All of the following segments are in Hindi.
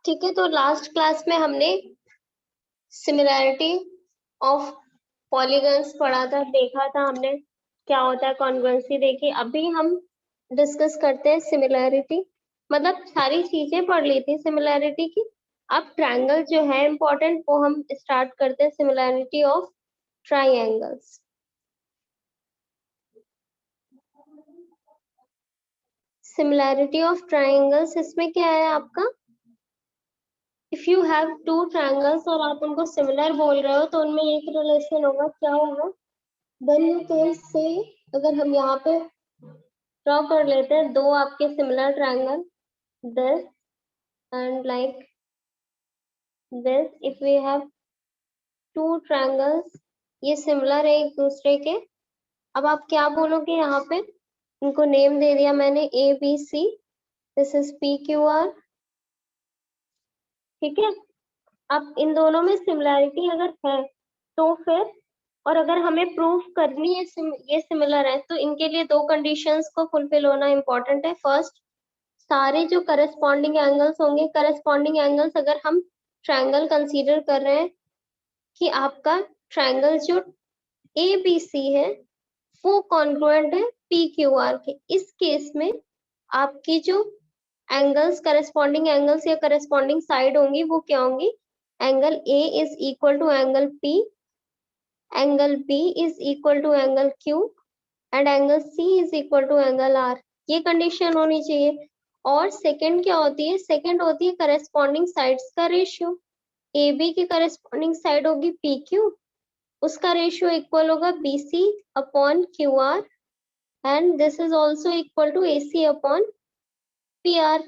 ठीक है, तो लास्ट क्लास में हमने सिमिलैरिटी ऑफ पॉलीगन्स पढ़ा था, देखा था हमने क्या होता है कॉन्ग्रुएंसी देखी। अभी हम डिस्कस करते हैं सिमिलैरिटी, मतलब सारी चीजें पढ़ ली थी सिमिलैरिटी की। अब ट्रायंगल जो है इम्पोर्टेंट, वो हम स्टार्ट करते हैं, similarity of triangles. Similarity of triangles इसमें क्या है आपका, if you have two triangles और आप उनको सिमिलर बोल रहे हो तो उनमें एक रिलेशन होगा, क्या होगा, देन यू कैन से, अगर हम यहाँ पे ड्रॉ कर लेते हैं दो आपके similar triangle, this and like this, if we have two triangles, ये सिमिलर है एक दूसरे के। अब आप क्या बोलोगे, यहाँ पे इनको नेम दे दिया मैंने A B C, this is P Q R, ठीक है। अब इन दोनों में सिमिलैरिटी अगर है तो फिर, और अगर हमें प्रूफ करनी है ये सिमिलर है, तो इनके लिए दो कंडीशंस को फुलफिल होना इंपॉर्टेंट है। फर्स्ट, सारे जो करस्पॉन्डिंग एंगल्स होंगे, करस्पॉन्डिंग एंगल्स अगर हम ट्रायंगल कंसीडर कर रहे हैं कि आपका ट्रायंगल जो ए बी सी है वो कॉन्ग्रुएंट है पी क्यू आर के, इस केस में आपकी जो एंगल्स, करस्पॉन्डिंग एंगल्स या करस्पॉन्डिंग साइड होंगी वो क्या होंगी, angle A is equal to angle P, angle B is equal to angle Q and angle C is equal to angle R. ये कंडीशन होनी चाहिए। और सेकंड क्या होती है, सेकंड होती है करस्पॉन्डिंग साइड्स का रेशियो। ए बी की करस्पॉन्डिंग साइड होगी पी क्यू, उसका रेशियो इक्वल होगा B C upon Q R and this is also equal to A C upon P R.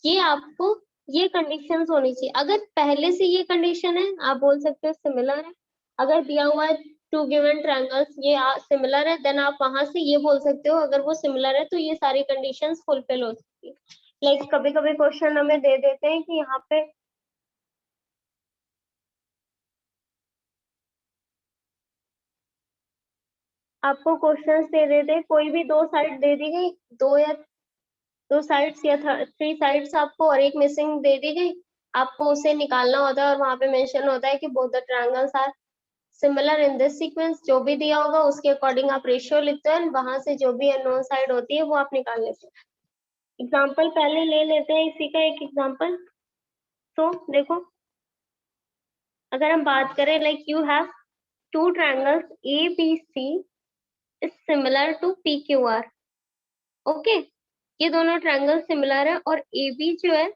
ये आपको, ये कंडीशंस होनी चाहिए। अगर पहले से ये कंडीशन है, आप बोल सकते हो सिमिलर है। अगर दिया हुआ है टू गिवन ट्रायंगल्स ये सिमिलर है, देन आप वहां से ये बोल सकते हो अगर वो सिमिलर है तो ये सारी कंडीशंस फुलफिल हो सकती है। लाइक कभी कभी क्वेश्चन हमें दे देते हैं कि यहाँ पे आपको क्वेश्चंस दे देते हैं, कोई भी दो साइड दे दी गई, दो साइड्स या थ्री साइड्स आपको, और एक मिसिंग दे दी गई, आपको उसे निकालना होता है और वहां पे मेंशन होता है कि both the triangles are similar in this sequence. जो भी दिया होगा उसके अकॉर्डिंग आप रेशियो लिखते हैं, वहां से जो भी अननोन साइड होती है वो आप निकाल लेते हैं। एग्जाम्पल पहले ले लेते हैं इसी का एक एग्जाम्पल। तो देखो, अगर हम बात करें like you have two triangles A B C is similar to P Q R, okay. ये दोनों ट्रायंगल सिमिलर है और ए बी जो है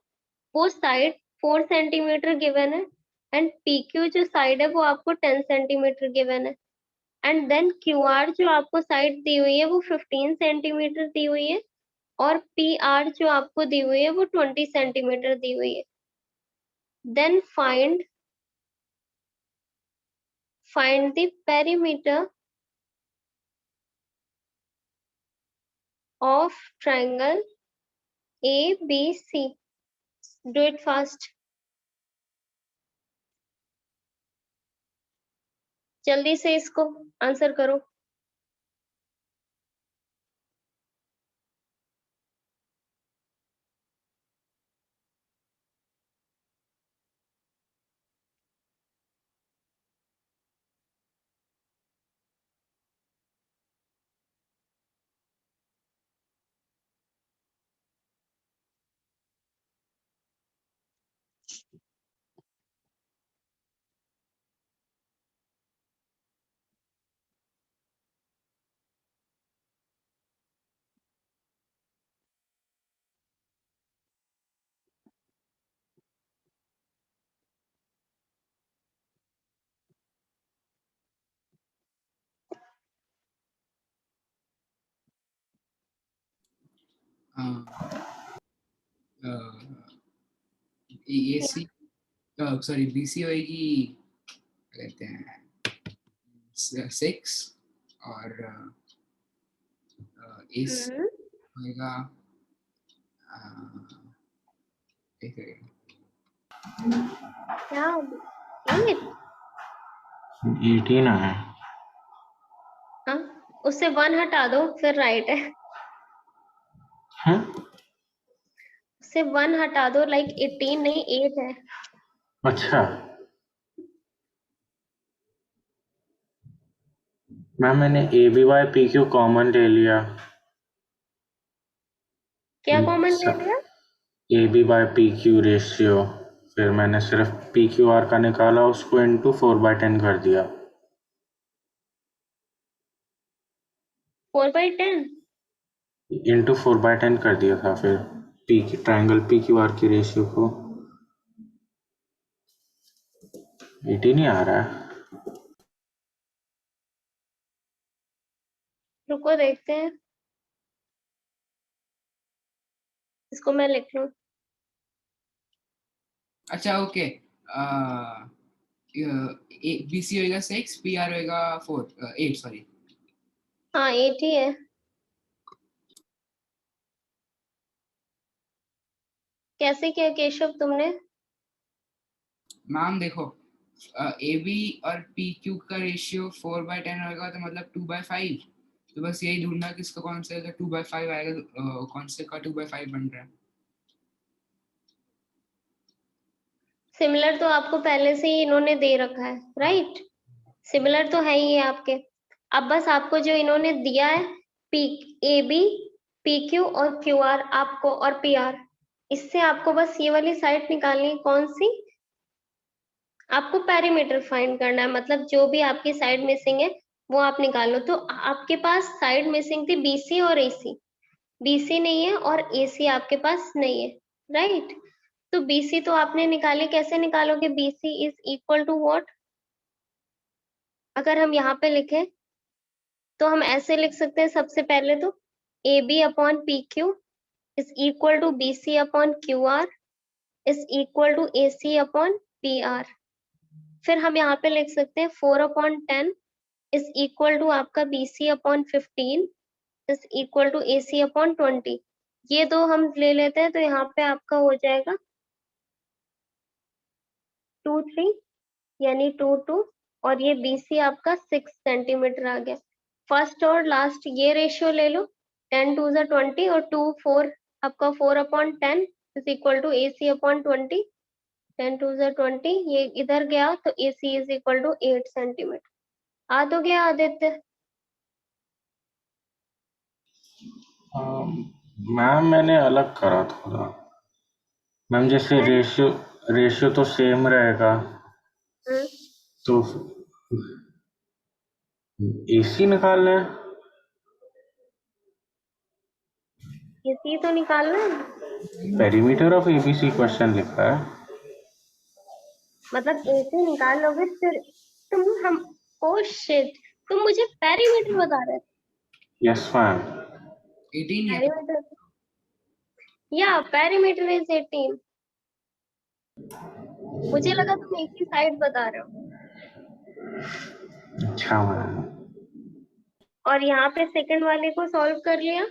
वो साइड 4 सेंटीमीटर गिवन है एंड पी क्यू जो साइड है वो आपको 10 सेंटीमीटर गिवन है एंड देन क्यू आर जो आपको साइड दी हुई है वो 15 सेंटीमीटर दी हुई है और पी आर जो आपको दी हुई है वो 20 सेंटीमीटर दी हुई है। Then find the perimeter of triangle A B C, do it fast, जल्दी से इसको आंसर करो। ए सी, सॉरी बी सी होगी, कहते हैं 6 और ए सी होगा क्या 8? 18 है। हाँ, उससे 1 हटा दो फिर राइट है। हैं? से 1 हटा दो, लाइक 18 नहीं 8 है। अच्छा मैम, मैंने A B by P Q common ले लिया। क्या कॉमन ले लिया? A B by P Q ratio, फिर मैंने सिर्फ पी क्यू आर का निकाला, उसको इंटू 4/10 कर दिया। 4/10 इंटू 4/10 कर दिया था, फिर P triangle P Q are की रेशियो को। 18 ही आ रहा है। रुको देखते हैं, इसको मैं लिख लूं। अच्छा ओके, बीसी होएगा 6, पीआर होएगा 8 सॉरी। हाँ 8 ही है। कैसे किया केशव तुमने? मैम देखो, ए बी और पी क्यू का रेशियो 4/10 होगा, तो मतलब 2/5। तो बस यही ढूंढना कि इसका कौन सा 2/5 आएगा, कौन से का 2/5 बन रहा है। सिमिलर तो आपको पहले से ही इन्होंने दे रखा है, राइट? सिमिलर तो है ही है आपके। अब बस आपको जो इन्होंने दिया है, P A B P Q और क्यू आर आपको, और पी आर, इससे आपको बस ये वाली साइड निकालनी है। कौन सी? आपको पेरीमीटर फाइंड करना है, मतलब जो भी आपकी साइड मिसिंग है वो आप निकालो। तो आपके पास साइड मिसिंग थी बीसी और एसी। बीसी नहीं है और एसी आपके पास नहीं है, राइट? तो बीसी तो आपने निकाले, कैसे निकालोगे? BC is equal to what? अगर हम यहाँ पे लिखें तो हम ऐसे लिख सकते हैं, सबसे पहले तो A B upon P Q is equal to B C upon Q R is equal to A C upon P R. फिर हम यहाँ पे लिख सकते हैं 4/10 इज इक्वल टू आपका B C upon 15 is equal to A C upon 20। ये दो हम ले लेते हैं तो यहाँ पे आपका हो जाएगा 2 3 यानी 2 2, और ये बीसी आपका 6 सेंटीमीटर आ गया। फर्स्ट और लास्ट ये रेशियो ले लो, 10 2 ज़ा 20 और 2 4, आपका 4/10 is equal to A C upon 20। 10 2 ज़ा 20, ये इधर गया तो A C is equal to 8 centimetre. आ तो गया आदित्य? मैम मैंने अलग करा थोड़ा। मैम जैसे रेशियो रेशियो तो सेम रहेगा, तो एसी निकालना है। एसी तो निकालना है, पेरीमीटर ऑफ एबीसी क्वेश्चन लिखा है। मतलब एसी निकाल लोगे फिर हम ओ शिट, तुम मुझे पेरीमीटर बता रहे थे। Yes ma'am. 18 है। पेरीमीटर, या पेरीमीटर इज 18। मुझे लगा तुम एक ही साइड बता रहे हो। अच्छा मैम। और यहाँ पे सेकंड वाले को सॉल्व कर लिया।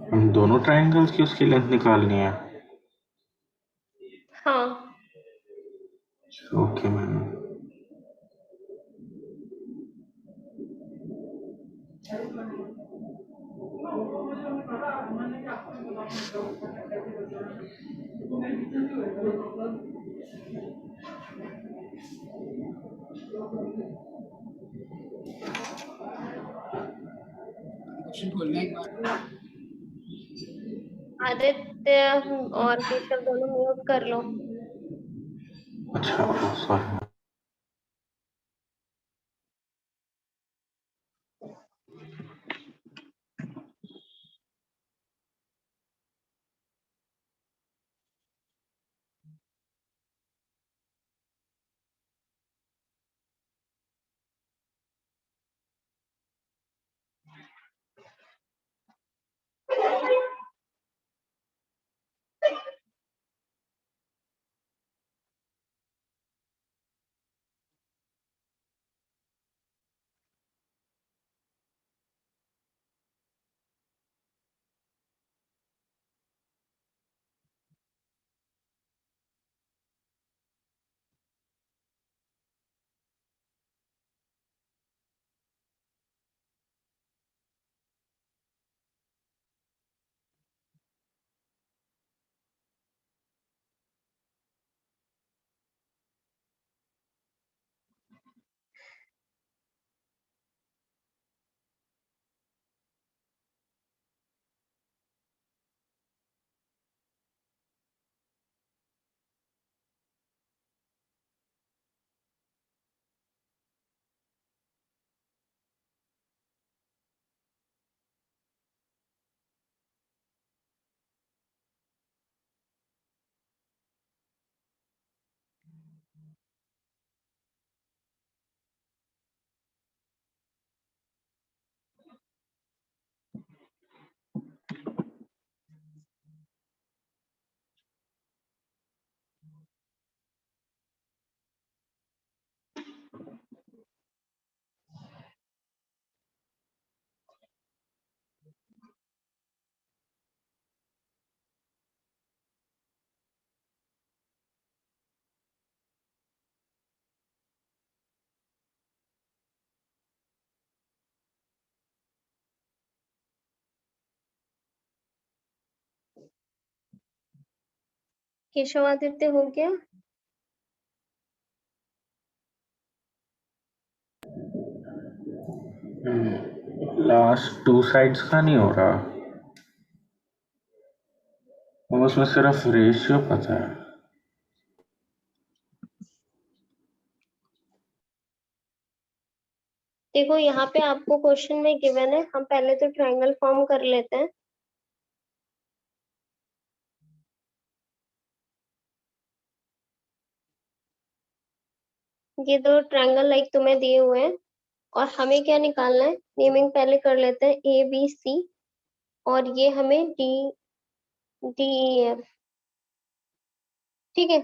हम दोनों ट्रायंगल्स की उसकी लेंथ निकालनी है। हाँ ओके मैम। ऑप्शन खोलना एक बार। आदित्य और केशव दोनों म्यूट कर लो। अच्छा सॉरी। केशव आदित्य हो गया? लास्ट 2 साइड्स का नहीं हो रहा, और उसमें सिर्फ रेशियो पता है। देखो यहाँ पे आपको क्वेश्चन में गिवन है, हम पहले तो ट्रायंगल फॉर्म कर लेते हैं। ये दो ट्रायंगल लाइक तुम्हें दिए हुए हैं और हमें क्या निकालना है, नेमिंग पहले कर लेते हैं, ए बी सी, और ये हमें डी डी एफ। ठीक है,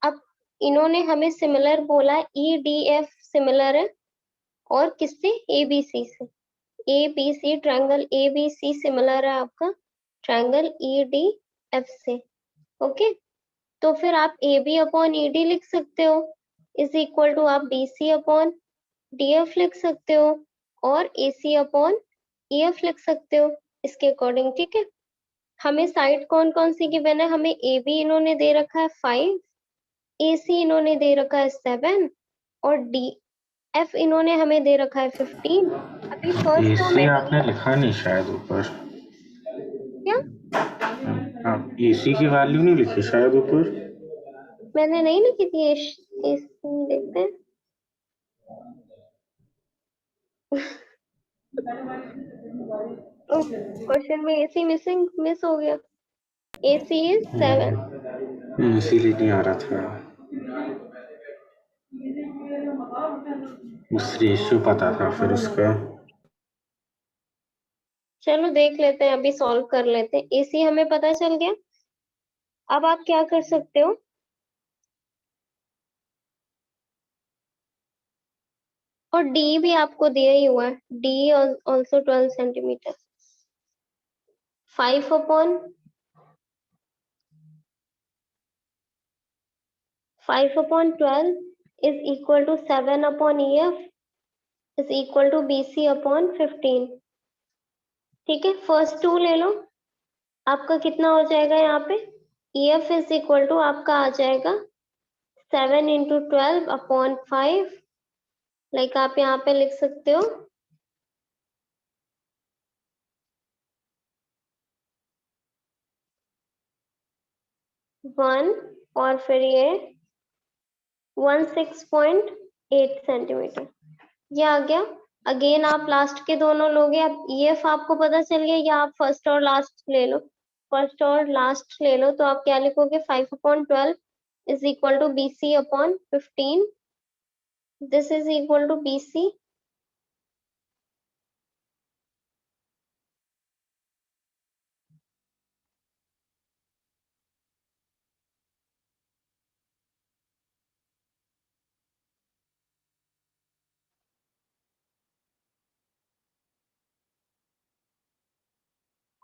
अब इन्होंने हमें सिमिलर बोला, ई डी एफ सिमिलर है और किससे, ए बी सी से। A B C triangle A B C similar है आपका ट्रायंगल ई डी एफ से। ओके, तो फिर आप A B upon E D लिख सकते हो, इज इक्वल टू आप B C upon D F लिख सकते हो, और ए सी अपॉन ई एफ लिख सकते हो इसके अकॉर्डिंग। ठीक है, हमें साइड कौन कौन सी गिवन है, हमें ए बी इन्होंने दे रखा है 5, ए सी इन्होंने दे रखा है 7, और डी एफ इन्होंने हमें दे रखा है 15। अभी फर्स्ट रो एसी में आपने लिखा नहीं शायद ऊपर, क्या, आप एसी की वैल्यू नहीं लिखी शायद ऊपर। मैंने नहीं लिखी थी, देखते हैं। क्वेश्चन में एसी मिस हो गया, एसी इज 7। इसीलिए नहीं आ रहा था, उस रेशियो पता था फिर उसका। चलो देख लेते हैं, अभी सॉल्व कर लेते हैं। एसी हमें पता चल गया। अब आप क्या कर सकते हो, और डी भी आपको दिया ही हुआ है, D also 12 centimetre. 5 upon 12 is equal to 7 upon E F is equal to B C upon 15। ठीक है, फर्स्ट टू ले लो, आपका कितना हो जाएगा यहाँ पे, E F is equal to आपका आ जाएगा 7 इंटू 12 अपॉन 5, लाइक आप यहाँ पे लिख सकते हो 1 और फिर ये 16.8 सेंटीमीटर, ये आ गया। अगेन आप लास्ट के दोनों लोगे, अब EF आपको पता चल गया, या आप फर्स्ट और लास्ट ले लो, फर्स्ट और लास्ट ले लो, तो आप क्या लिखोगे, 5/12 is equal to BC upon 15, this is equal to BC।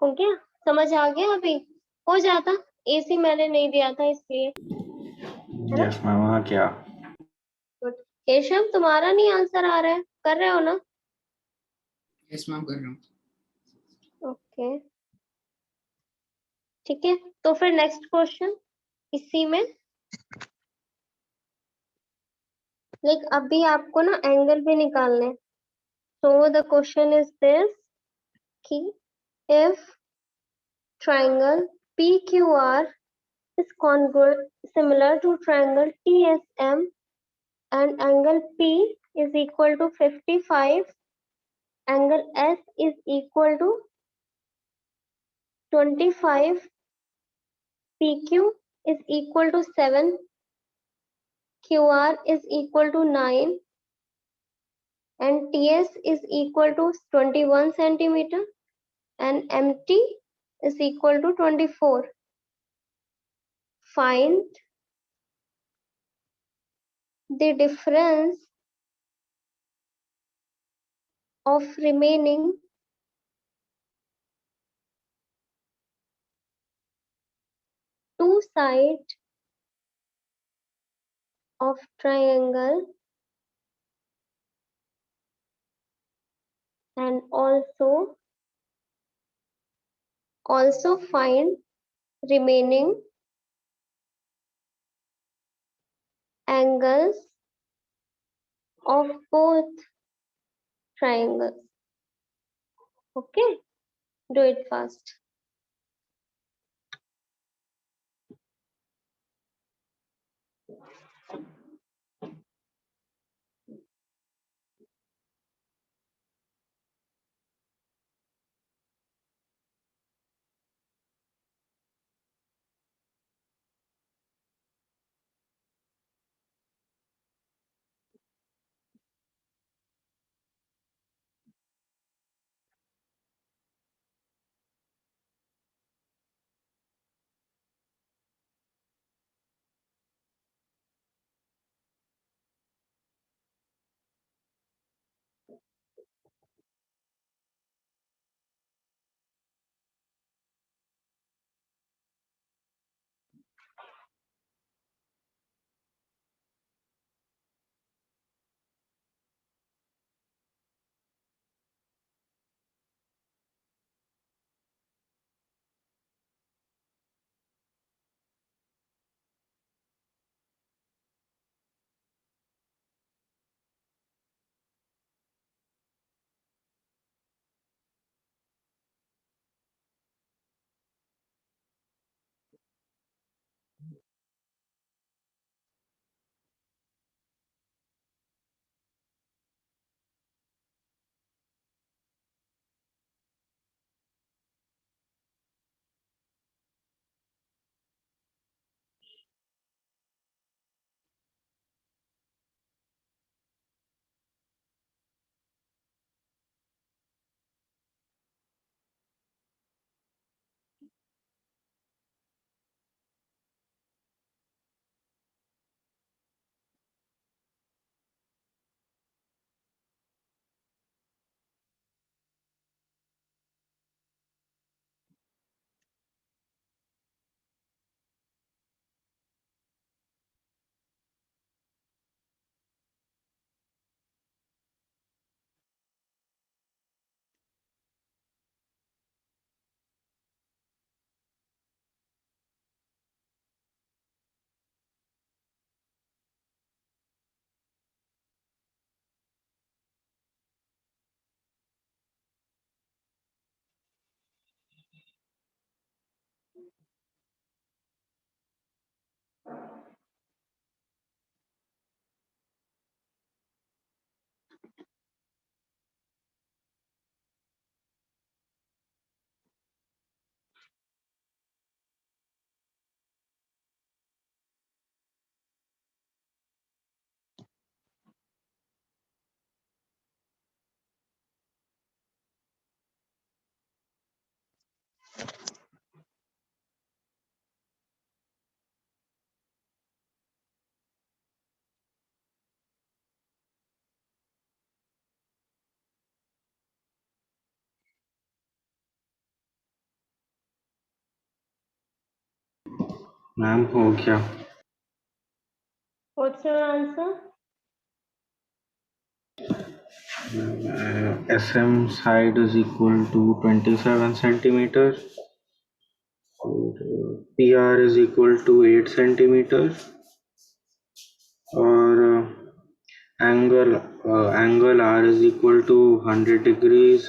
हो गया, समझ आ गया? अभी हो जाता, AC मैंने नहीं दिया था इसलिए, है ना? यस मैम, वहाँ क्या? गुड। केशव, तुम्हारा नहीं आंसर आ रहा है, कर रहे हो ना? यस मैम, कर रहा हूँ। ओके, ठीक है, तो फिर नेक्स्ट क्वेश्चन इसी में, लाइक अभी आपको ना एंगल भी निकालने, so the question is this कि if triangle PQR is congruent similar to triangle TSM and angle P is equal to 55, angle S is equal to 25, PQ is equal to 7, QR is equal to 9 and TS is equal to 21 centimeter and MT is equal to 24. Find the difference of remaining two sides of triangle and also find remaining angles of both triangles. Okay, do it fast. Ma'am हो गया। What's your answer? SM side is equal to 27 centimeter और PR is equal to 8 centimeter और angle R is equal to 100 degrees,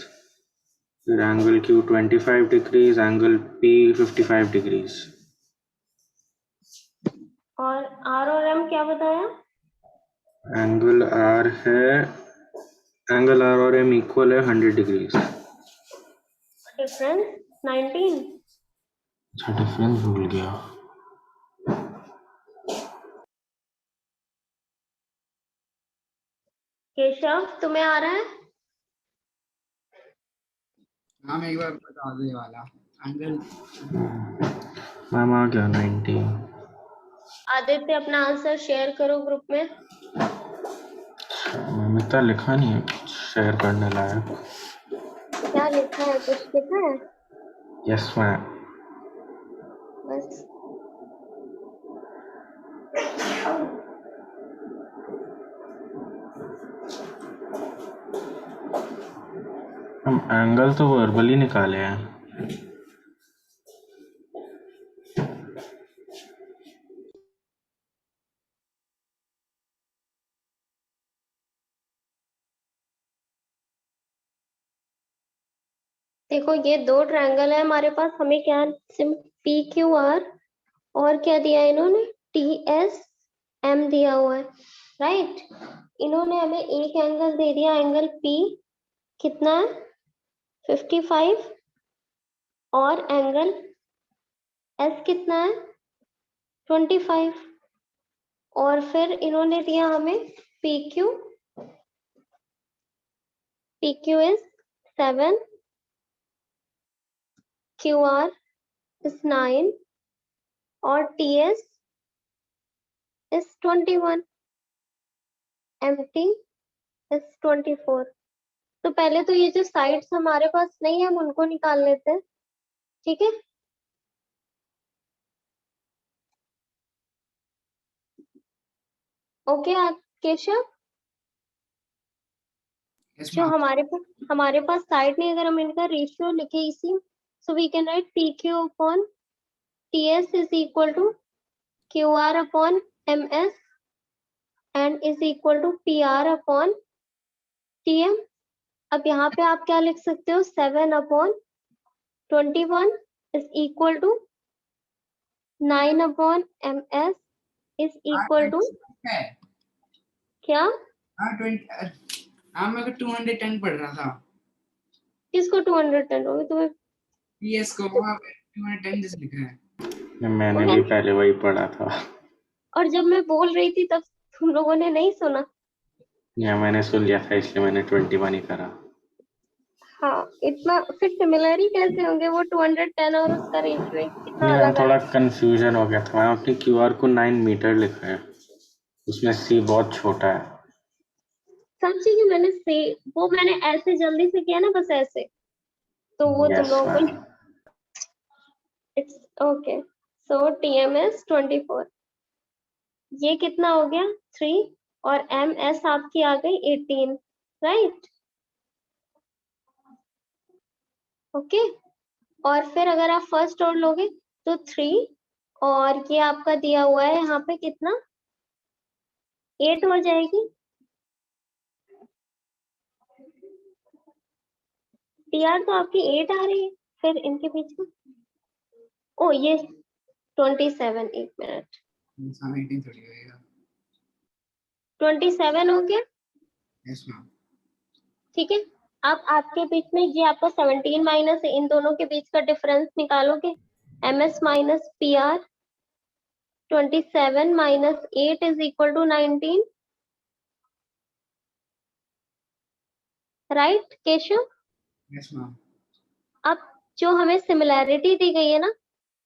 फिर angle Q 25 degrees, angle P 55 degrees। और R और M क्या बताया? एंगल R और M इक्वल है 100 डिग्रीज। डिफरेंस 19। अच्छा डिफरेंस भूल गया। केशव तुम्हें आ रहा है? हाँ मैं एक बार बता दो ये वाला एंगल। मैम आ गया 19। आदित्य अपना आंसर शेयर करो ग्रुप में। मैम इतना लिखा नहीं है कुछ शेयर करने लायक। क्या लिखा है? कुछ लिखा है? Yes ma'am. बस हम एंगल तो वर्बली निकाले हैं। देखो ये दो ट्रायंगल है हमारे पास, हमें क्या पी क्यू आर और क्या दिया है इन्होंने? टी एस एम दिया हुआ है, राइट। इन्होंने हमें एक एंगल दे दिया, एंगल पी कितना है? 55 और एंगल एस कितना है? 25। और फिर इन्होंने दिया हमें P Q is 7, Q R is 9 और T S is 21, M T is 24। तो पहले तो ये जो साइड्स हमारे पास नहीं है हम उनको निकाल लेते हैं, ठीक है। ओके केशव, यस जो मैम। हमारे पास साइड नहीं, अगर हम इनका रेशियो लिखे इसी, so we can write P Q upon T S is equal to Q R upon M S and is equal to P R upon T M. अब यहाँ पे आप क्या लिख सकते हो? 7 upon 21 is equal to 9 upon M S is equal to है क्या? हाँ 20। हाँ मैं 210 पढ़ रहा था। किसको 210 होगी तुम्हें? पीएस को वहाँ पे 210 जैसे लिखा है। मैंने भी पहले वही पढ़ा था। और जब मैं बोल रही थी तब तुम लोगों ने नहीं सुना? या मैंने सुन लिया था इसलिए मैंने 21 ही करा। हाँ, इतना फिर सिमिलर ही कैसे होंगे? वो 210 और उसका रेशियो कितना नहीं मैम अलग थोड़ा अलग। कंफ्यूजन हो गया था। मैम अपनी क्यूआर को 9 मीटर लिखा है, उसमें सी बहुत छोटा है। सब चीजें मैंने ऐसे जल्दी से किया ना, बस ऐसे, तो वो तुम यस लोगों मैम। को it's okay. So TM is 24, ये कितना हो गया? 3 और एम एस आपकी आ गई 18, राइट। ओके, और फिर अगर आप फर्स्ट और लोगे तो 3 और ये आपका दिया हुआ है यहाँ पे कितना? 8 हो जाएगी। टीआर तो आपकी 8 आ रही है, फिर इनके बीच में ओ ये 27, एक मिनट, 18 थोड़ी होएगा। 27 हो गया, यस मैम। ठीक है। अब आपके बीच में ये आपका 17 माइनस इन दोनों के बीच का डिफरेंस निकालोगे, M S minus P R, 27 minus 8 is equal to 19, right Keshav? Yes ma'am. अब जो हमें सिमिलैरिटी दी गई है ना,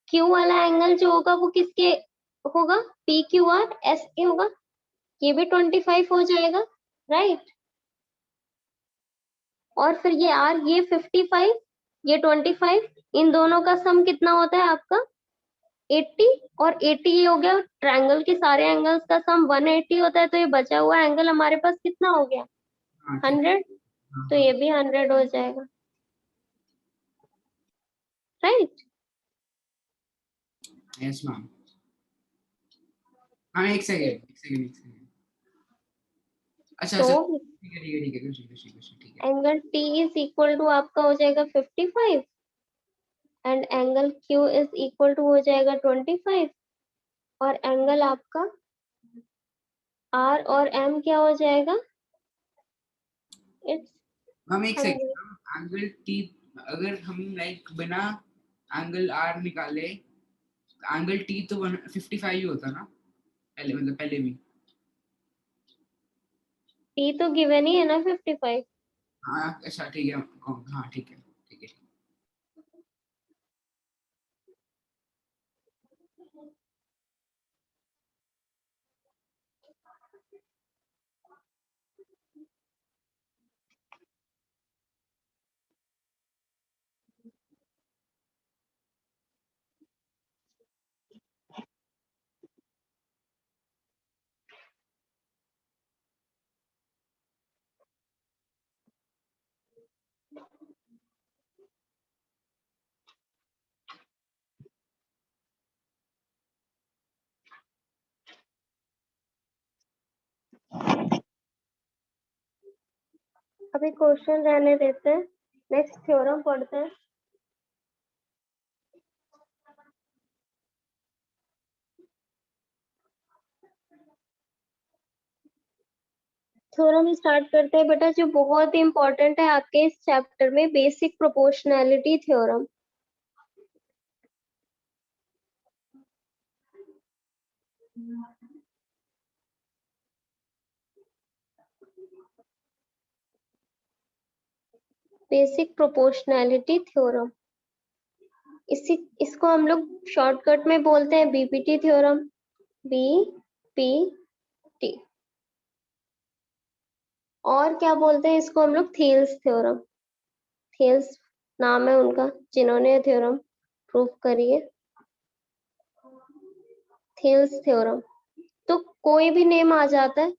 क्यू वाला एंगल जो होगा वो किसके होगा? पी क्यू आर एस के होगा, ये भी 25 हो जाएगा, राइट। और फिर ये आर, ये 55, ये 25, इन दोनों का सम कितना होता है आपका? 80 और 80 ये हो गया ट्रायंगल के सारे एंगल्स का सम 180 होता है, तो ये बचा हुआ एंगल हमारे पास कितना हो गया? हाँ, ठीक। 100। तो ये भी 100 हो जाएगा, राइट? Yes ma'am. हाँ, एक सेकेंड। अच्छा तो अच्छा, ठीक है, ठीक है। Angle T is equal to आपका हो जाएगा 55 and angle Q is equal to हो जाएगा 25 और एंगल आपका आर और एम क्या हो जाएगा? इट्स हम एक 100। सेकंड, एंगल टी अगर हम लाइक बिना एंगल आर निकाले, एंगल टी तो 55 ही होता ना पहले, मतलब पहले भी। टी तो गिवन ही है ना 55। हाँ अच्छा, ठीक है। हाँ ठीक है। अभी क्वेश्चन रहने देते हैं, नेक्स्ट थ्योरम पढ़ते हैं। थ्योरम स्टार्ट करते हैं बेटा, जो बहुत ही इंपॉर्टेंट है आपके इस चैप्टर में, basic proportionality theorem. Basic proportionality theorem, इसको हम लोग शॉर्टकट में बोलते हैं बीपीटी थ्योरम, बीपीटी। और क्या बोलते हैं इसको हम लोग? Thales theorem. थेल्स नाम है उनका जिन्होंने थ्योरम प्रूव करी है, थेल्स थ्योरम। तो कोई भी नेम आ जाता है,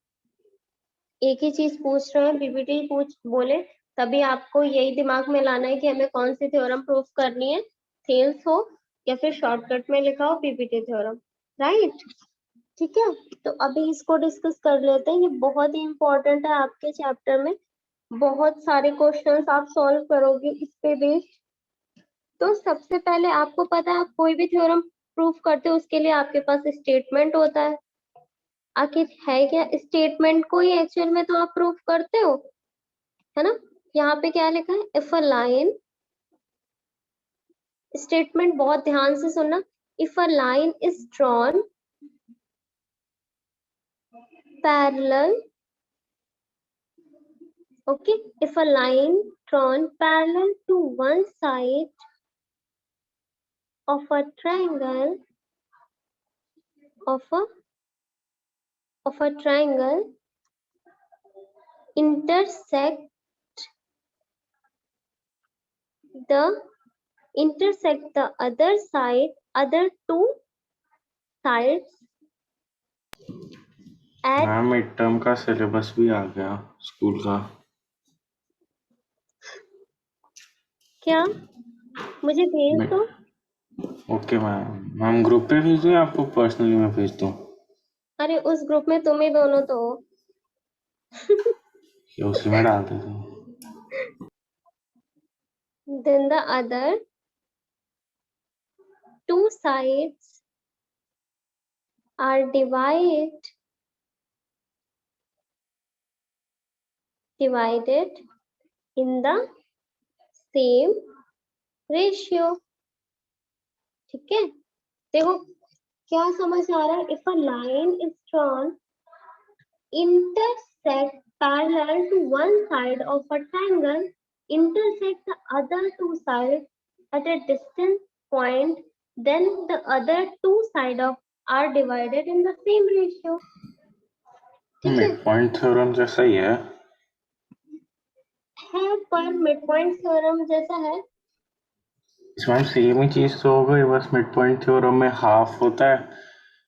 एक ही चीज पूछ रहे हैं, बीपीटी पूछ बोले, तभी आपको यही दिमाग में लाना है कि हमें कौन सी थ्योरम प्रूफ करनी है, थेल्स हो या फिर शॉर्टकट में लिखा हो बीपीटी थ्योरम, राइट? ठीक है, तो अभी इसको डिस्कस कर लेते हैं। ये बहुत ही इंपॉर्टेंट है आपके चैप्टर में, बहुत सारे क्वेश्चंस आप सॉल्व करोगे इस पे बेस्ड। तो सबसे पहले आपको पता है, आप कोई भी थ्योरम प्रूफ करते हो उसके लिए आपके पास स्टेटमेंट होता है। आखिर है क्या स्टेटमेंट को ही एक्चुअल में तो आप प्रूफ करते हो, है ना? यहाँ पे क्या लिखा है? इफ अ लाइन, स्टेटमेंट बहुत ध्यान से सुनना, if a line is drawn parallel, okay, if a line drawn parallel to one side of a triangle of a triangle intersect the other two sides at ma'am mid term का सिलेबस भी आ गया स्कूल का। क्या? मुझे भेज दो। ओके मैम, हम ग्रुप पे भेज दूँ या आपको पर्सनली मैं भेज दूँ? अरे उस ग्रुप में तुम ही दोनों तो हो। या उसी में डाल देते हैं? Then the other two sides are divided in the same ratio। ठीक है, देखो क्या समझ आ रहा है? If a line is drawn intersect parallel to one side of a triangle intersect the other two sides at a distant point, then the other two sides of are divided in the same ratio। ठीक है, मिड पॉइंट थ्योरम जैसा ही है। पर मिड पॉइंट थ्योरम जैसा है। मैम सेम ही चीज तो हो गई, बस मिड पॉइंट थ्योरम में हाफ होता है,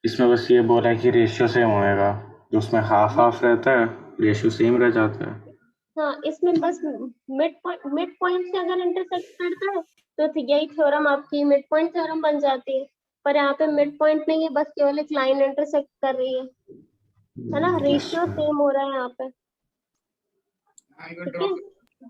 इसमें बस ये बोला है कि रेशियो सेम होएगा, जो उसमें हाफ हाफ रहता है रेशियो सेम रह जाता है। हाँ, इसमें बस मिड पॉइंट से अगर इंटरसेक्ट करता है तो यही थ्योरम आपकी मिड पॉइंट थ्योरम बन जाती है, पर यहाँ पे मिड पॉइंट नहीं है, बस केवल एक लाइन इंटरसेक्ट कर रही है ना, Yes, रेशियो ma'am. सेम हो रहा है यहाँ पे, I got ठीक drop. है।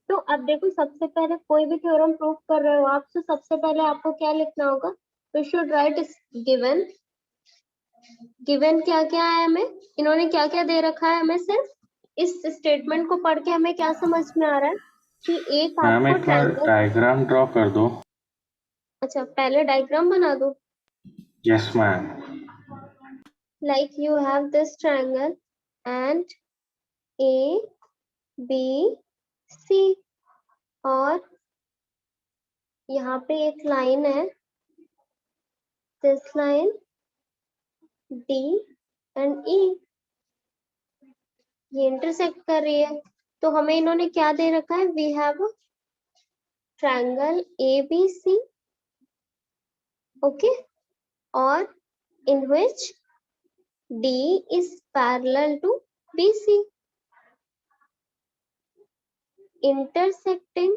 तो अब देखो, सबसे पहले कोई भी थ्योरम प्रूव कर रहे हो आप, तो सबसे पहले आपको क्या लिखना होगा, तो शुड राइट गिवन। गिवन क्या क्या है हमें, इन्होंने क्या क्या दे रखा है हमें, सिर्फ इस स्टेटमेंट को पढ़ के हमें क्या समझ में आ रहा है कि एक मैम आपको एक बार ट्रायंगल, डायग्राम ड्रॉ कर दो। अच्छा पहले डायग्राम बना दो। Yes ma'am. Like you have this triangle and A, B, C, और यहाँ पे एक लाइन है, this line D and E, ये इंटरसेक्ट कर रही है, तो हमें इन्होंने क्या दे रखा है, we have a triangle ABC, okay, और in which D is parallel to BC, intersecting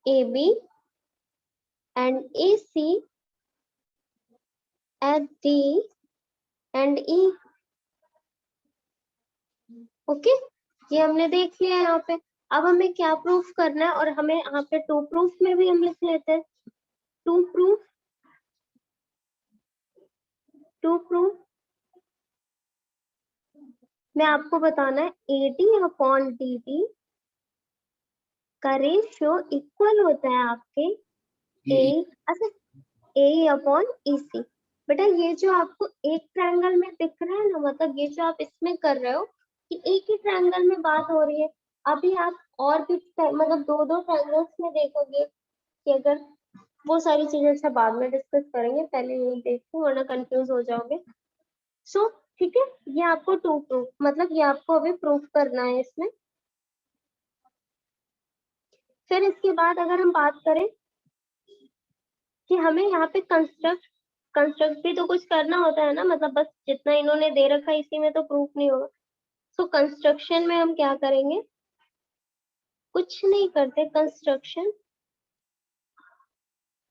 AB and AC at D and E, okay, ये हमने देख लिया यहाँ पे। अब हमें क्या प्रूफ करना है, और हमें यहाँ पे टू प्रूफ में भी हम लिख लेते हैं, टू प्रूफ में आपको बताना है AD अपॉन DD का रेशियो इक्वल होता है आपके A, अच्छा A अपॉन EC। बेटा ये जो आपको एक ट्रायंगल में दिख रहा है ना, मतलब ये जो आप इसमें कर रहे हो कि एक ही ट्रायंगल में बात हो रही है, अभी आप और भी मतलब दो दो ट्रायंगल्स में देखोगे कि अगर, वो सारी चीजें अच्छा बाद में डिस्कस करेंगे, पहले यही देखो वरना कंफ्यूज हो जाओगे। सो ठीक है, ये आपको टू प्रूफ, मतलब ये आपको अभी प्रूफ करना है इसमें। फिर इसके बाद अगर हम बात करें कि हमें यहाँ पे कंस्ट्रक्ट भी तो कुछ करना होता है ना, मतलब बस जितना इन्होंने दे रखा है इसी में तो प्रूफ नहीं होगा। सो कंस्ट्रक्शन में हम क्या करेंगे, कुछ नहीं करते कंस्ट्रक्शन,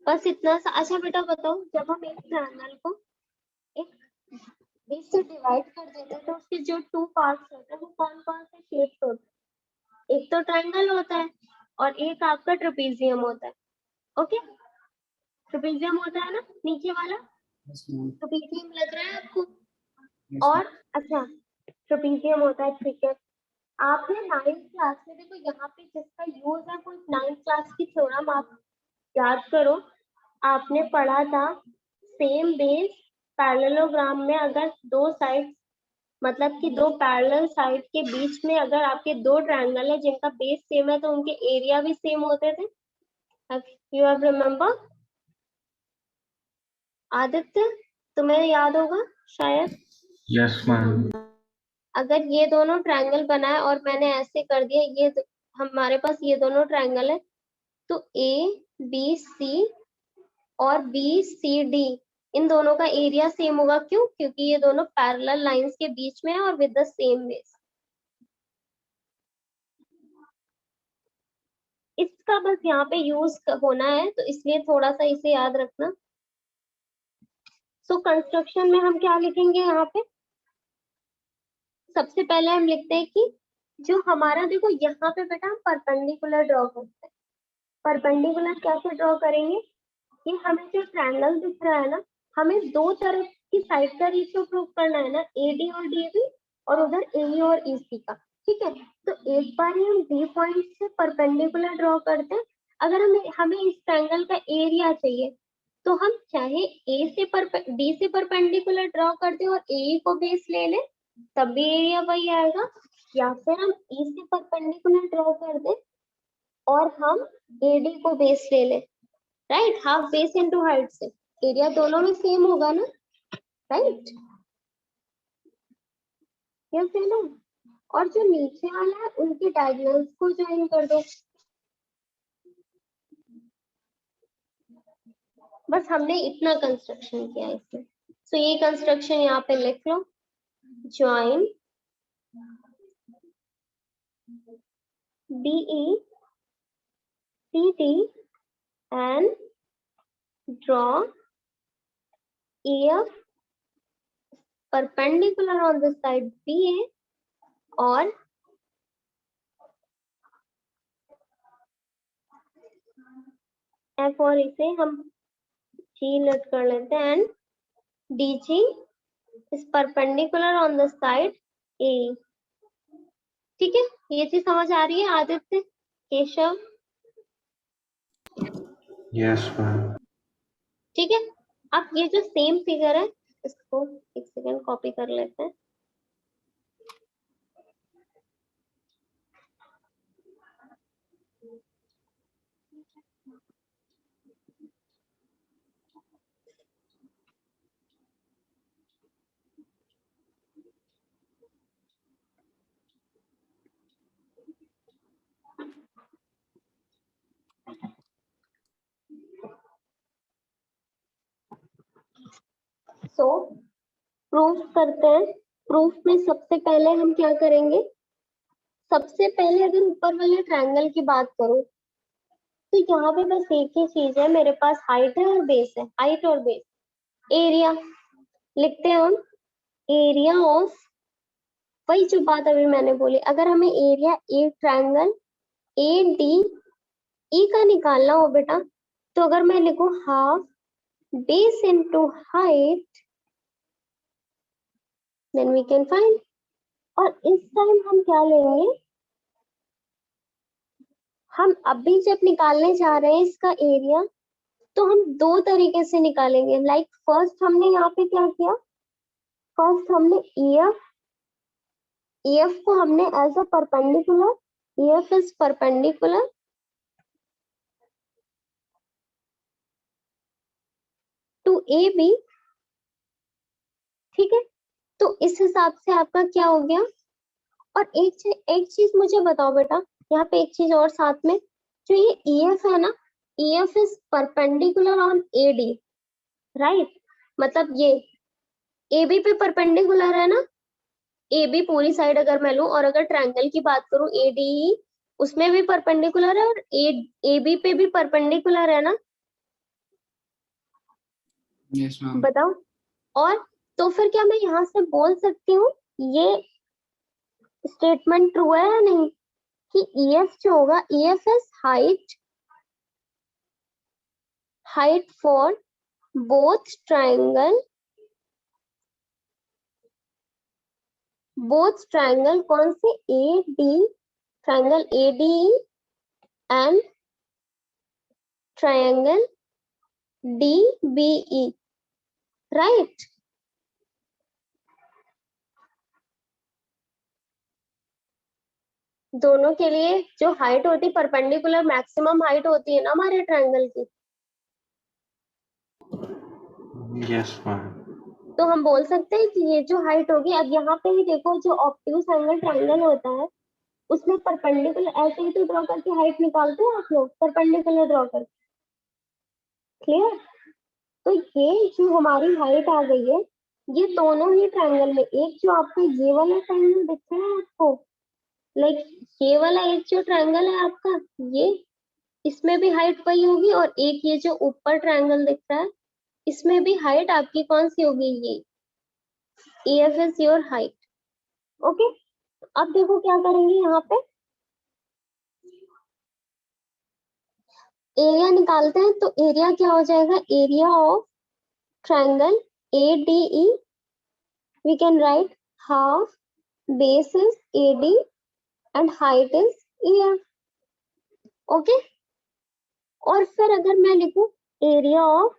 बस इतना सा। अच्छा बेटा बताओ, जब हम एक ट्रायंगल को एक बीच से डिवाइड कर देते हैं तो उसके जो टू पार्ट्स होते हैं वो कौन कौन से शेप्स होते हैं, एक तो ट्रायंगल होता है और एक आपका ट्रेपेजियम होता है, ओके, ट्रेपेजियम होता है ना नीचे वाला, ट्रेपेजियम लग रहा है आपको, और अच्छा ट्रेपेजियम होता है, ठीक है। आपने 9th क्लास में, देखो यहाँ पे जिसका यूज है वो 9th क्लास की थ्योरम आप याद करो, आपने पढ़ा था सेम बेस पैरेललोग्राम में, अगर दो साइड, मतलब कि दो पैरेलल साइड के बीच में अगर आपके दो ट्रायंगल है जिनका बेस सेम है तो उनके एरिया भी सेम होते थे, यू हैव रिमेम्बर। आदित्य तुम्हें याद होगा शायद, यस मैम। अगर ये दोनों ट्रायंगल बनाए और मैंने ऐसे कर दिया, ये हमारे पास ये दोनों ट्रायंगल है, तो ABC और BCD इन दोनों का एरिया सेम होगा, क्यों, क्योंकि ये दोनों पैरेलल लाइंस के बीच में है और विद द सेम बेस। इसका बस यहाँ पे यूज होना है, तो इसलिए थोड़ा सा इसे याद रखना। सो कंस्ट्रक्शन में हम क्या लिखेंगे, यहाँ पे सबसे पहले हम लिखते हैं कि जो हमारा, देखो यहाँ पे बेटा हम परपेंडिकुलर ड्रॉ करते हैं, परपेंडिकुलर कैसे ड्रॉ करेंगे, कि हमें जो ट्रायंगल दिख रहा है ना, हमें दो तरफ की साइड का रेशियो प्रूव करना है ना, AD और DB, और उधर AE और EC का, ठीक है। तो एक बार ही हम D पॉइंट से परपेंडिकुलर ड्रॉ करते हैं, अगर हमें इस ट्रायंगल का एरिया चाहिए तो हम चाहे D से परपेंडिकुलर ड्रॉ कर दें और AE को बेस ले लें, तब भी एरिया वही आएगा, या फिर हम E से परपेंडिकुलर ड्रॉ कर दें और हम AD को बेस ले लें, right, half base into height से एरिया दोनों में सेम होगा ना, राइट, यस है ना। और जो नीचे वाला है उनके डायगोनल्स को ज्वाइन कर दो। बस हमने इतना कंस्ट्रक्शन किया है इसमें। सो ये कंस्ट्रक्शन यहाँ पे लिख लो, join BE CT and draw EF perpendicular on the side BA और F और इसे हम G लेट कर लेते हैं and DG is perpendicular on the side A। ठीक है, ये चीज समझ आ रही है आदित्य, केशव? Yes ma'am. ठीक है, अब ये जो सेम फिगर है इसको एक सेकेंड कॉपी कर लेते हैं। सो प्रूफ करते हैं। प्रूफ में सबसे पहले हम क्या करेंगे, सबसे पहले अगर ऊपर वाले ट्रायंगल की बात करूं तो यहाँ पे बस एक ही चीज है, मेरे पास हाइट है और बेस है, हाइट और बेस। एरिया लिखते हैं हम, एरिया ऑफ, वही जो बात अभी मैंने बोली, अगर हमें एरिया ए ट्रायंगल ADE का निकालना हो बेटा, तो अगर मैं लिखूं half base into height then we can find. और इस टाइम हम क्या लेंगे, हम अभी जब निकालने जा रहे हैं इसका एरिया तो हम दो तरीके से निकालेंगे। लाइक फर्स्ट हमने यहाँ पे क्या किया, फर्स्ट हमने EF को हमने as a perpendicular, EF is perpendicular to AB। ठीक है, तो इस हिसाब से आपका क्या हो गया। और एक चीज मुझे बताओ बेटा, यहाँ पे एक चीज और साथ में, जो ये EF है ना, EF is perpendicular on AD, right? मतलब ये AB पे परपेंडिकुलर है ना, AB पूरी साइड अगर मैं लूं, और अगर ट्रायंगल की बात करूं ADE, उसमें भी परपेंडिकुलर है और AB पे भी परपेंडिकुलर है ना। Yes ma'am. बताओ, और तो फिर क्या मैं यहाँ से बोल सकती हूँ ये स्टेटमेंट ट्रू है या नहीं, कि EF जो होगा, EF is height for both triangle कौन से, triangle ADE and triangle DBE, right? दोनों के लिए जो हाइट होती है परपेंडिकुलर, मैक्सिमम हाइट होती है ना हमारे ट्रायंगल की, यस मैम। तो हम बोल सकते हैं कि ये जो हाइट होगी, अब यहाँ पे ही देखो जो ऑब्ट्यूज एंगल ट्रायंगल होता है उसमें परपेंडिकुलर ऐसे ही तो ड्रॉ करके हाइट निकालते हैं आप लोग, परपेंडिकुलर ड्रॉ करके, क्लियर? तो ये जो हमारी हाइट आ गई है, ये दोनों ही ट्रायंगल में, एक जो आपको ये वाला ट्रायंगल दिख रहा है आपको, लाइक ये वाला एक जो ट्रायंगल है आपका, ये इसमें भी हाइट वही होगी, और एक ये जो ऊपर ट्रायंगल दिख रहा है इसमें भी हाइट आपकी कौन सी होगी, ये EF is your height. Okay, अब देखो क्या करेंगे, यहाँ पे एरिया निकालते हैं, तो एरिया क्या हो जाएगा, area of triangle ADE, we can write half base is AD and height is EF। Okay, और फिर अगर मैं लिखूं एरिया ऑफ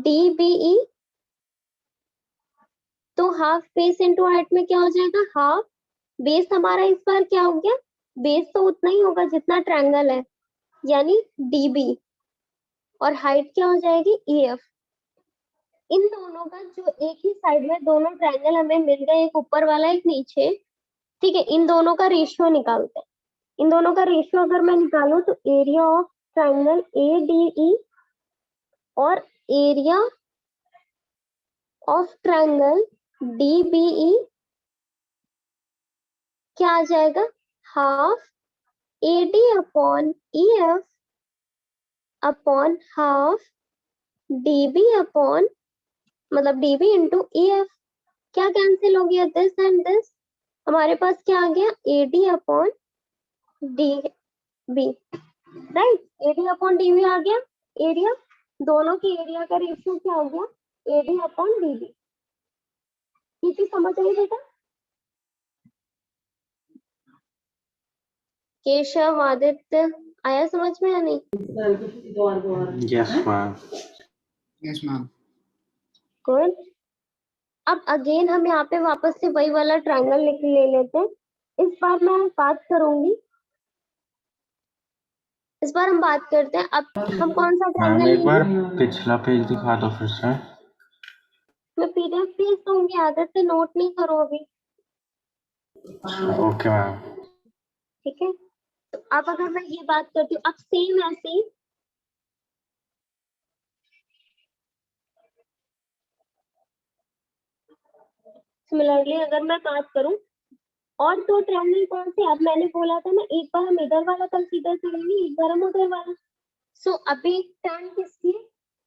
DBE, तो हाफ बेस इंटू हाइट में क्या हो जाएगा, हाफ बेस हमारा इस बार क्या हो गया बेस तो उतना ही होगा जितना ट्रायंगल है, यानी DB, और हाइट क्या हो जाएगी EF। इन दोनों का जो एक ही साइड में दोनों ट्रायंगल हमें मिल गए, एक ऊपर वाला एक नीचे, ठीक है, इन दोनों का रेशियो निकालते हैं। इन दोनों का रेशियो अगर मैं निकालूं तो एरिया ऑफ ट्रायंगल ADE और एरिया ऑफ ट्रायंगल DBE क्या आ जाएगा, half AD upon EF upon half DB upon मतलब DB इंटू EF। क्या कैंसिल हो गया, दिस एंड दिस, हमारे पास क्या आ गया, AD upon DB, right, AD upon DB आ गया। एरिया, दोनों की एरिया का रेशियो क्या हो गया, AD अपॉन DB। ये चीज समझ आई बेटा? केशव, आदित्य, आया समझ में या नहीं? Yes ma'am. Yes ma'am. Good. अब अगेन हम यहाँ पे वापस से वही वाला ट्रायंगल ले लेते हैं। इस बार मैं बात करूंगी, इस बार हम बात करते हैं, अब हम कौन सा मैम ट्रायंगल एक बार लेंगे। पिछला पेज दिखा दो फिर से। मैं PDF भेज दूंगी, आदत से नोट नहीं करो अभी, ओके मैम। ठीक है। तो अब अगर मैं ये बात करती हूँ, अब सेम ऐसे ही सिमिलरली अगर मैं बात करूं, और दो ट्रायंगल कौन से, अब मैंने बोला था ना, एक बार हम इधर वाला कंसीडर करेंगे, एक बार हम उधर वाला। सो अभी टर्न किसकी,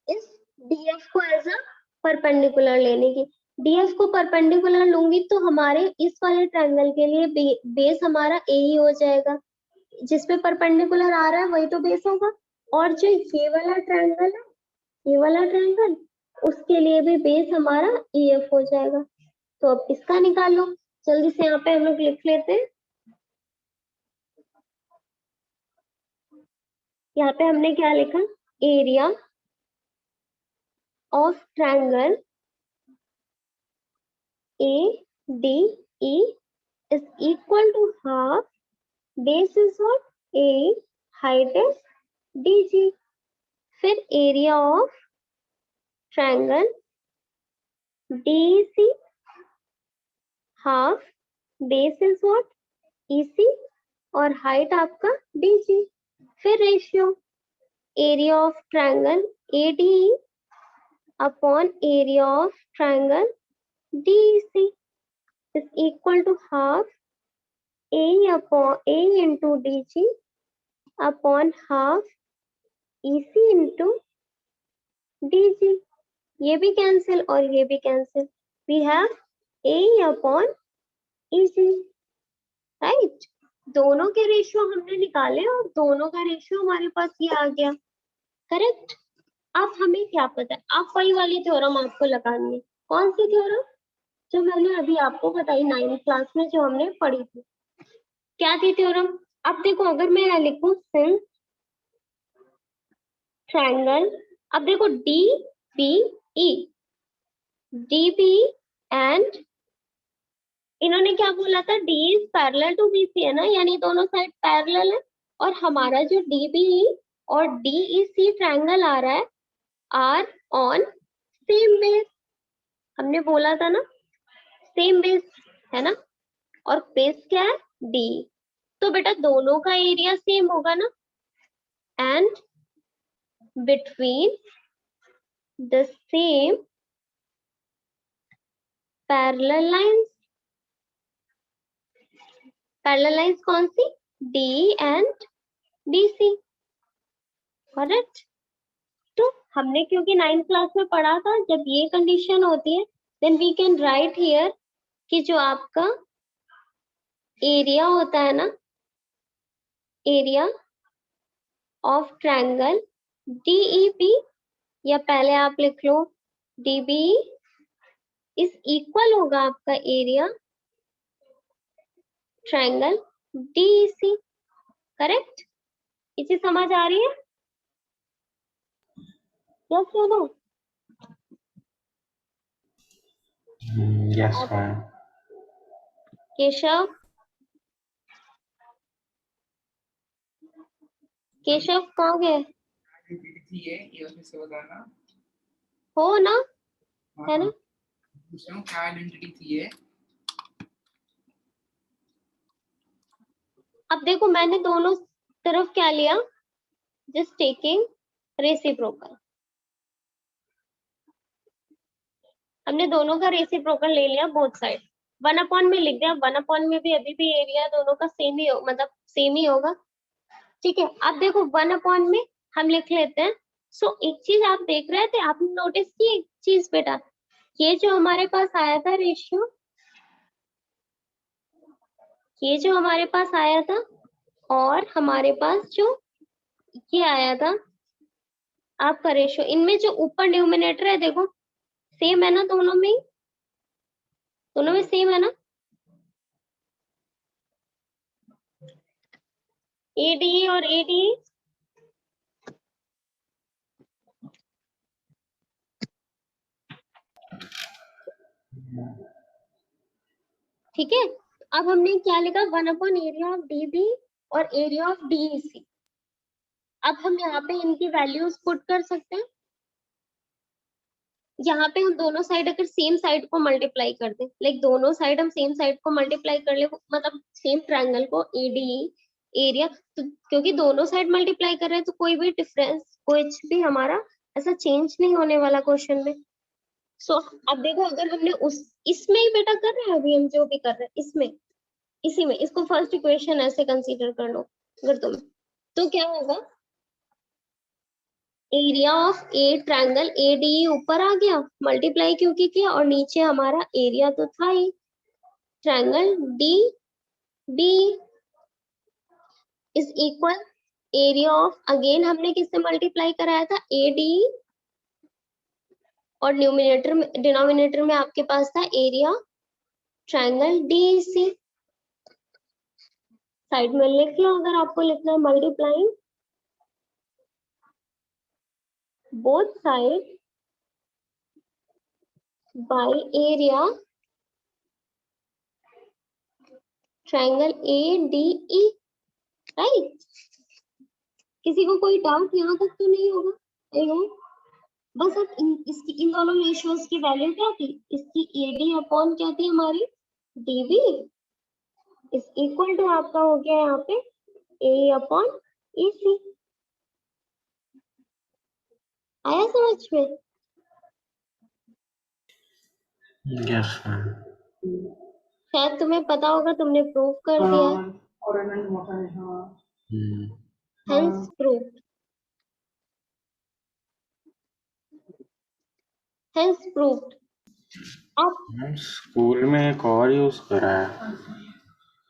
इस DF को एज अ परपेंडिकुलर लेने की। DF को परपेंडिकुलर लूंगी तो हमारे इस वाले ट्रायंगल के लिए बेस हमारा A ही हो जाएगा, जिसपे परपेंडिकुलर आ रहा है वही तो बेस होगा। और जो ये वाला ट्रायंगल है, ये वाला ट्रायंगल, उसके लिए भी बेस हमारा EF हो जाएगा। तो अब इसका निकाल लो, जल्दी से यहाँ पे हम लोग लिख लेते हैं। यहाँ पे हमने क्या लिखा, area of triangle ADE is equal to half, base is what, A, height is DG। फिर area of triangle DEC, half, base is what EC, और हाइट आपका DG। फिर ratio area of triangle ADE upon area of triangle DEC is equal to half A upon A into DG upon half EC into DG। ये भी कैंसिल और ये भी cancel, we have A upon EC, right. दोनों के रेशियो हमने निकाले और दोनों का रेशियो हमारे पास ये आ गया, करेक्ट। अब हमें क्या पता है, अब वही वाली थ्योरम आपको लगानी है। कौन सी थ्योरम, जो मैंने अभी आपको बताई 9th क्लास में, जो हमने पढ़ी थी। क्या थी थ्योरम, अब देखो अगर मैं यहाँ लिखूं सिंस ट्रायंगल, अब देखो DBE एंड इन्होंने क्या बोला था, D is parallel to BC है ना, यानी दोनों साइड पैरेलल है। और हमारा जो DBE और DEC ट्रायंगल आ रहा है आर ऑन सेम बेस, हमने बोला था ना, सेम बेस है ना, और बेस क्या है D। तो बेटा दोनों का एरिया सेम होगा ना, and between the same parallel lines, parallel lines कौन सी, DE एंड BC, करेक्ट। तो हमने क्योंकि 9th क्लास में पढ़ा था, जब ये कंडीशन होती है then we can write here कि जो आपका एरिया होता है ना, एरिया ऑफ ट्रायंगल DEB, या पहले आप लिख लो DBE इज इक्वल होगा आपका एरिया ट्रायंगल DEC, करेक्ट। ये चीज समझ आ रही है, यस या no? Yes ma'am. Keshav, Keshav कहाँ गए? थी है ये फिर से बताना। हो ना, हाँ, है ना? पूछ रहा हूँ क्या आइडेंटिटी थी है। अब देखो मैंने दोनों तरफ क्या लिया, जस्ट टेकिंग रेसिप्रोकल। हमने दोनों का रेसिप्रोकल ले लिया बोथ साइड, 1 में लिख दिया। 1 में भी अभी भी एरिया दोनों का सेम ही मतलब सेम ही होगा, ठीक है। अब देखो 1 में हम लिख लेते हैं। सो एक चीज आप देख रहे थे, आपने नोटिस की एक चीज बेटा, ये जो हमारे पास आया था रेशियो, ये जो हमारे पास आया था, और हमारे पास जो ये आया था आपका रेशियो, इनमें जो ऊपर न्यूमिनेटर है देखो सेम है ना, दोनों में सेम है ना। एडीई और एडीई, ठीक है। अब हमने क्या लिखा, 1/एरिया ऑफ डीबी और एरिया ऑफ डीईसी। अब हम यहाँ पे इनकी वैल्यूज पुट कर सकते हैं। यहाँ पे हम दोनों साइड अगर सेम साइड को मल्टीप्लाई कर दें, लाइक दोनों साइड हम सेम साइड को मल्टीप्लाई कर ले, मतलब सेम ट्रायंगल को एडीई एरिया, तो क्योंकि दोनों साइड मल्टीप्लाई कर रहे हैं तो कोई भी डिफरेंस, कुछ भी हमारा ऐसा चेंज नहीं होने वाला क्वेश्चन में। सो अब देखो अगर हमने उस इसमें ही बेटा कर रहे हैं, अभी हम जो भी कर रहे हैं इसमें, इसी में, इसको फर्स्ट इक्वेशन ऐसे कंसीडर कर लो अगर तुम, तो क्या होगा, area of A triangle ADE ऊपर आ गया, मल्टीप्लाई क्योंकि किया, और नीचे हमारा एरिया तो था ही, triangle D B is equal area of, again हमने किससे मल्टीप्लाई कराया था, एडीई, और न्यूमिनेटर में डिनोमिनेटर में आपके पास था एरिया ट्रायंगल डीसी। साइड में लिख लो अगर आपको लिखना है, multiplying both side by area triangle ADE, right. किसी को कोई डाउट यहाँ तक तो नहीं होगा? I hope. बस अब इन दोनों रेशियोज की वैल्यू क्या थी, इसकी एडी अपॉन क्या थी हमारी, डीबी इज इक्वल टू आपका हो गया यहाँ पे ए अपॉन ईसी। आया समझ में? Yes ma'am. शायद तुम्हें पता होगा, तुमने प्रूव कर दिया है, हेंस प्रूफ, हेंस प्रूव्ड। अब मैम स्कूल में एक और यूज करा है,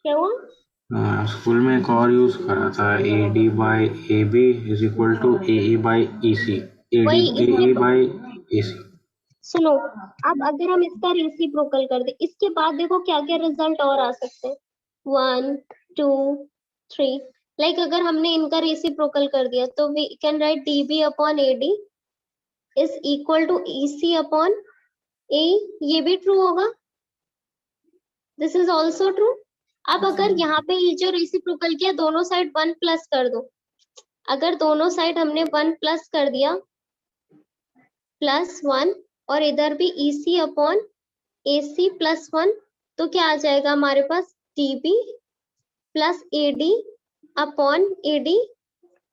क्या हुआ? स्कूल में एक और यूज करा था, A D by A B is equal to A E by E C, A D वही ए इसके, ई बाई ए सी। सुनो, अब अगर हम इसका रेसिप्रोकल कर दे, इसके बाद देखो क्या क्या रिजल्ट और आ सकते हैं, 1 2 3, लाइक अगर हमने इनका रेसिप्रोकल कर दिया तो we can write DB upon AD is equal to EC upon A, ये भी ट्रू होगा, दिस इज ऑल्सो ट्रू। अब अगर यहाँ पे ये जो रेसिप्रोकल किया, दोनों साइड 1 प्लस कर दो, अगर दोनों साइड हमने 1 प्लस कर दिया, +1, और इधर भी EC अपॉन AC +1, तो क्या आ जाएगा हमारे पास, DB plus AD upon AD,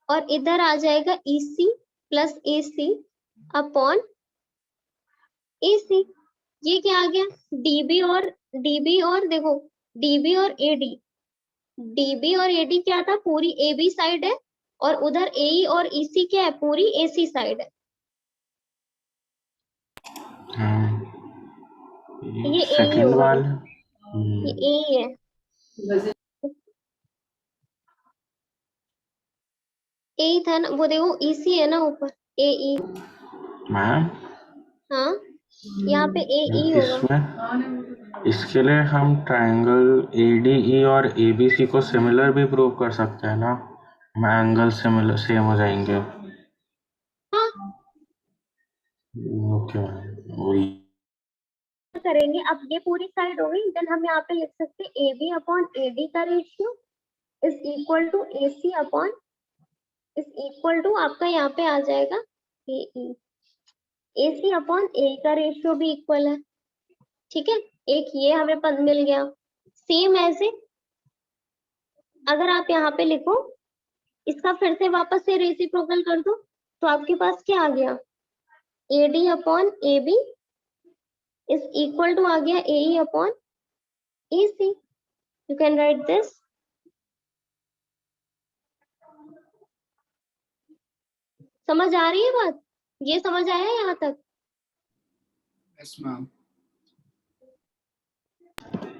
और इधर आ जाएगा EC plus AC upon AC। ये क्या आ गया, DB और देखो DB और AD, DB और AD क्या था, पूरी AB साइड है, और उधर AE और EC क्या है, पूरी AC साइड है। ये AE सेकंड होगा वाले बेटा, ये AE है। AE था ना वो, देखो EC है ना ऊपर, AE, मैम, हाँ यहाँ पे AE होगा। इसमें इसके लिए हम ट्रायंगल ADE और ABC को सिमिलर भी प्रूव कर सकते हैं ना, एंगल सिमिलर सेम हो जाएंगे। हाँ ओके, वही। करेंगे, अब ये पूरी साइड हो गई, देन हम यहाँ पे लिख सकते हैं AB अपॉन AD का ratio is equal to AC upon is equal to आपका यहाँ पे आ जाएगा AE, AC अपॉन AE का रेशियो भी इक्वल है, ठीक है। एक ये हमें पद मिल गया। सेम ऐसे अगर आप यहाँ पे लिखो, इसका फिर से वापस से रेसिप्रोकल कर दो, तो आपके पास क्या आ गया, AD upon AB is equal to आ गया AE upon AC। You can write this. समझ आ रही है बात? ये समझ आया यहाँ तक? Yes ma'am.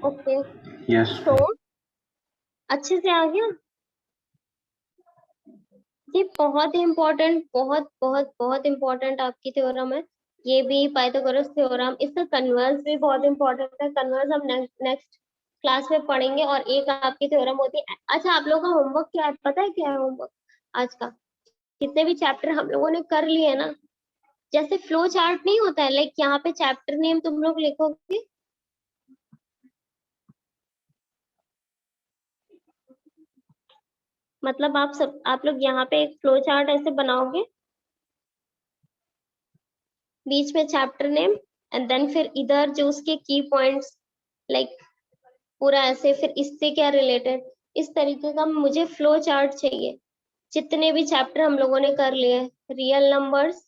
ओके, यस तो अच्छे से आ गया। ये बहुत इम्पोर्टेंट, बहुत बहुत बहुत इम्पोर्टेंट आपकी थ्योरम है। ये भी पाइथागोरस थ्योरम, इसका कन्वर्स भी बहुत इम्पोर्टेंट है। कन्वर्स हम नेक्स्ट क्लास में पढ़ेंगे। और एक आपकी थ्योरम होती है। अच्छा, आप लोगों का होमवर्क क्या है पता है? क्या है होमवर्क आज का? जितने भी चैप्टर हम लोगों ने कर लिए ना, जैसे फ्लो चार्ट नहीं होता है, लाइक यहाँ पे चैप्टर नेम तुम लोग लिखोगे, मतलब आप लोग यहाँ पे एक फ्लो चार्ट ऐसे बनाओगे, बीच में चैप्टर नेम, एंड देन फिर इधर जो उसके की पॉइंट्स, लाइक पूरा ऐसे, फिर इससे क्या रिलेटेड, इस तरीके का मुझे फ्लो चार्ट चाहिए। जितने भी चैप्टर हम लोगों ने कर लिए, real numbers,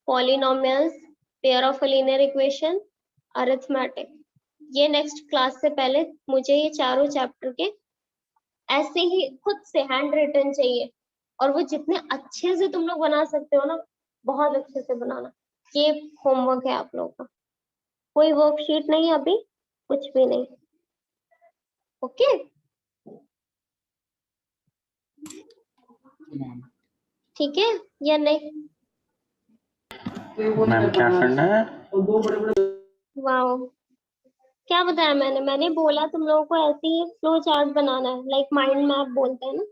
polynomials, pair of linear equation, arithmetic, ये नेक्स्ट क्लास से पहले मुझे ये चारों चैप्टर के ऐसे ही खुद से हैंड रिटन चाहिए। और वो जितने अच्छे से तुम लोग बना सकते हो ना, बहुत अच्छे से बनाना। ये होमवर्क है आप लोगों का। कोई वर्कशीट नहीं अभी, कुछ भी नहीं। ओके, मैम ठीक है या नहीं? मैम क्या करना है? वाओ, क्या बताया मैंने बोला तुम लोगों को ऐसे ही फ्लो चार्ट बनाना है, लाइक माइंड मैप बोलते हैं ना।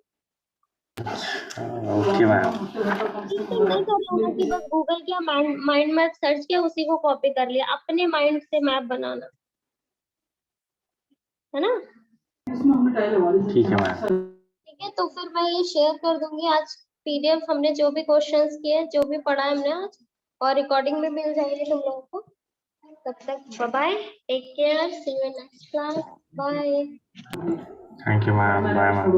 Okay ma'am. नहीं कर रहा कि बस गूगल किया, माइंड मैप सर्च किया, उसी को कॉपी कर लिया। अपने माइंड से मैप बनाना है ना। ठीक है मैम। ठीक है, तो फिर मैं ये शेयर कर दूंगी आज PDF, हमने जो भी क्वेश्चंस किए, जो भी पढ़ा है हमने आज, और रिकॉर्डिंग भी मिल जाएगी तुम लोगों को। तब तक bye bye, take care, see you in next class, bye. Thank you ma'am, bye ma'am.